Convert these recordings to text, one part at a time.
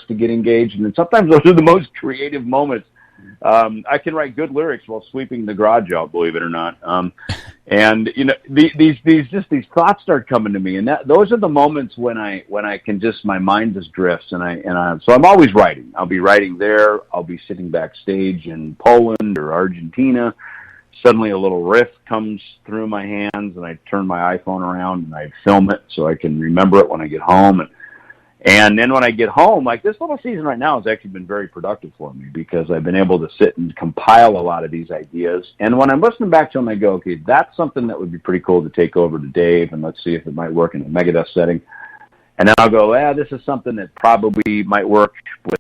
to get engaged, and sometimes those are the most creative moments. I can write good lyrics while sweeping the garage out, believe it or not. And these thoughts start coming to me, and those are the moments when I can just, my mind just drifts, so I'm always writing. I'll be writing there. I'll be sitting backstage in Poland or Argentina. Suddenly a little riff comes through my hands, and I turn my iPhone around and I film it so I can remember it when I get home. And then when I get home, like this little season right now has actually been very productive for me because I've been able to sit and compile a lot of these ideas. And when I'm listening back to them, I go, okay, that's something that would be pretty cool to take over to Dave, and let's see if it might work in a Megadeth setting. And then I'll go, this is something that probably might work with,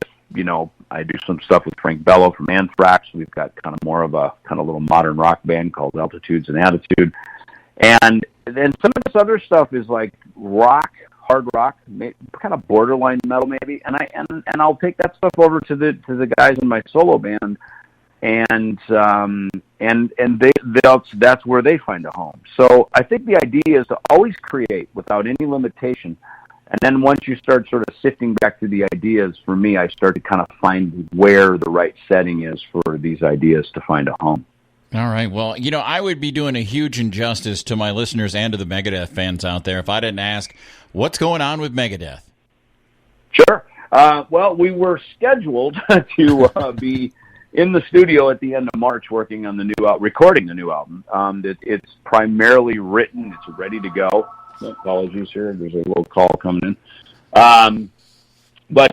I do some stuff with Frank Bello from Anthrax. We've got kind of more of a kind of little modern rock band called Altitudes and Attitude. And then some of this other stuff is like rock, hard rock, kind of borderline metal maybe. And I'll take that stuff over to the guys in my solo band, and that's where they find a home. So I think the idea is to always create without any limitation. And then once you start sort of sifting back through the ideas, for me, I start to kind of find where the right setting is for these ideas to find a home. All right. Well, I would be doing a huge injustice to my listeners and to the Megadeth fans out there if I didn't ask, what's going on with Megadeth? Sure. Well, we were scheduled to be in the studio at the end of March working on recording the new album. It's primarily written. It's ready to go. Apologies here. There's a little call coming in. But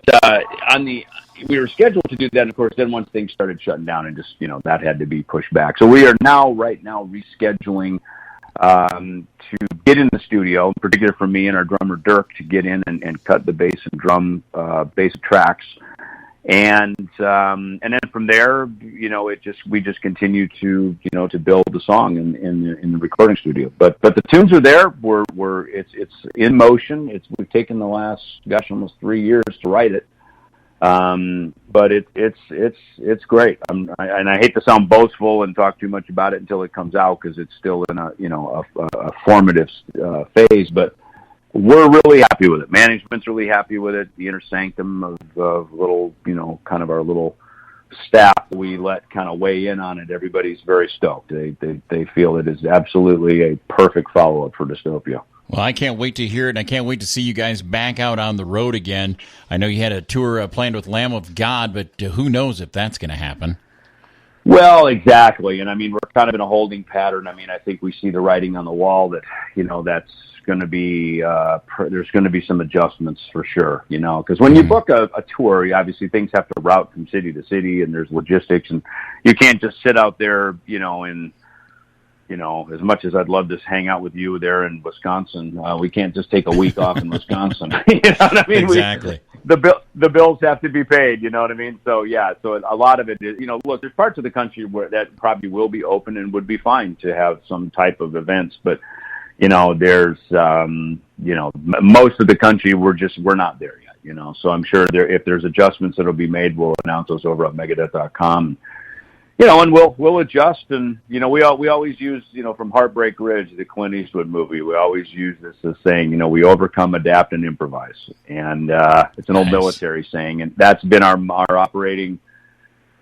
we were scheduled to do that, and of course, then once things started shutting down, and just that had to be pushed back. So we are right now rescheduling to get in the studio, in particular for me and our drummer Dirk, to get in and cut the bass and drum bass tracks. And then from there, we just continue to build the song in the recording studio. But the tunes are there. It's in motion. We've taken the last almost 3 years to write it. But it's great. And I hate to sound boastful and talk too much about it until it comes out, because it's still in a formative phase. But we're really happy with it. Management's really happy with it. The inner sanctum of little, kind of our little staff that we let kind of weigh in on it. Everybody's very stoked. They feel it is absolutely a perfect follow-up for Dystopia. Well, I can't wait to hear it, and I can't wait to see you guys back out on the road again. I know you had a tour planned with Lamb of God, but who knows if that's going to happen. Well, exactly. And we're kind of in a holding pattern. I think we see the writing on the wall that, that's going to be, there's going to be some adjustments for sure, because when you book a tour, obviously things have to route from city to city, and there's logistics, and you can't just sit out there, as much as I'd love to hang out with you there in Wisconsin, we can't just take a week off in Wisconsin. You know what I mean? Exactly. The bills have to be paid, you know what I mean? So, yeah, so a lot of it is, look, there's parts of the country where that probably will be open and would be fine to have some type of events, but, there's, most of the country, we're not there yet, so I'm sure if there's adjustments that'll be made, we'll announce those over at Megadeth.com. And we'll adjust, and we always use from Heartbreak Ridge, the Clint Eastwood movie. We always use this as saying, we overcome, adapt, and improvise, and it's an old military saying, and that's been our operating,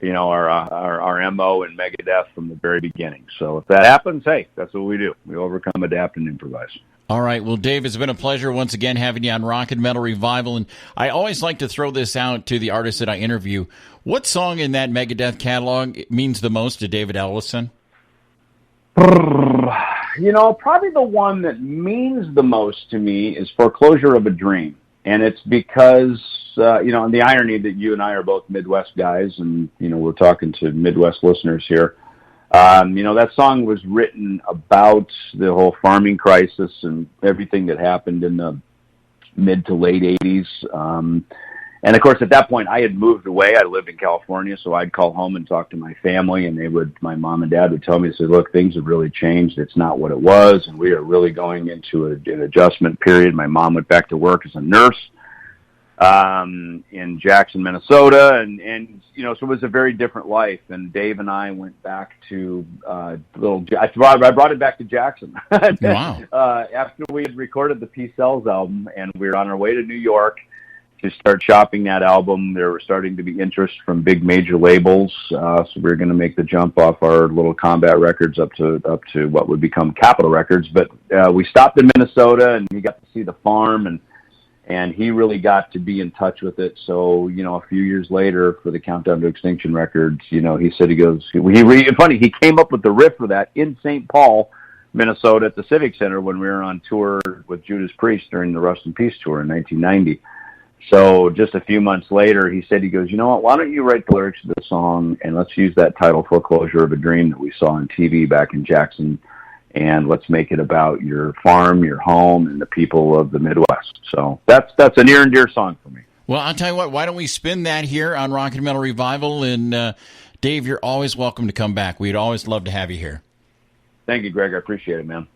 our MO in Megadeth from the very beginning. So if that happens, hey, that's what we do. We overcome, adapt, and improvise. All right. Well, Dave, it's been a pleasure once again having you on Rock and Metal Revival. And I always like to throw this out to the artists that I interview. What song in that Megadeth catalog means the most to David Ellefson? Probably the one that means the most to me is Foreclosure of a Dream. And it's because, and the irony that you and I are both Midwest guys, and, we're talking to Midwest listeners here. That song was written about the whole farming crisis and everything that happened in the mid to late 80s. And of course, at that point, I had moved away. I lived in California, so I'd call home and talk to my family, and my mom and dad would tell me, look, things have really changed. It's not what it was, and we are really going into an adjustment period. My mom went back to work as a nurse in Jackson, Minnesota, and so it was a very different life. And Dave and I went back to I brought it back to Jackson. Wow. After we had recorded the Peace Cells album, and we were on our way to New York to start shopping that album. There was starting to be interest from big major labels, so we were going to make the jump off our little Combat Records up to what would become Capitol Records. But we stopped in Minnesota, and he got to see the farm, and he really got to be in touch with it. So, a few years later for the Countdown to Extinction records, he said, he came up with the riff for that in St. Paul, Minnesota at the Civic Center when we were on tour with Judas Priest during the Rust in Peace tour in 1990. So just a few months later, he said, you know what, why don't you write the lyrics to the song, and let's use that title, Foreclosure of a Dream, that we saw on TV back in Jackson, and let's make it about your farm, your home, and the people of the Midwest. So that's a near and dear song for me. Well, I'll tell you what, why don't we spin that here on Rock and Metal Revival, and Dave, you're always welcome to come back. We'd always love to have you here. Thank you, Greg. I appreciate it, man.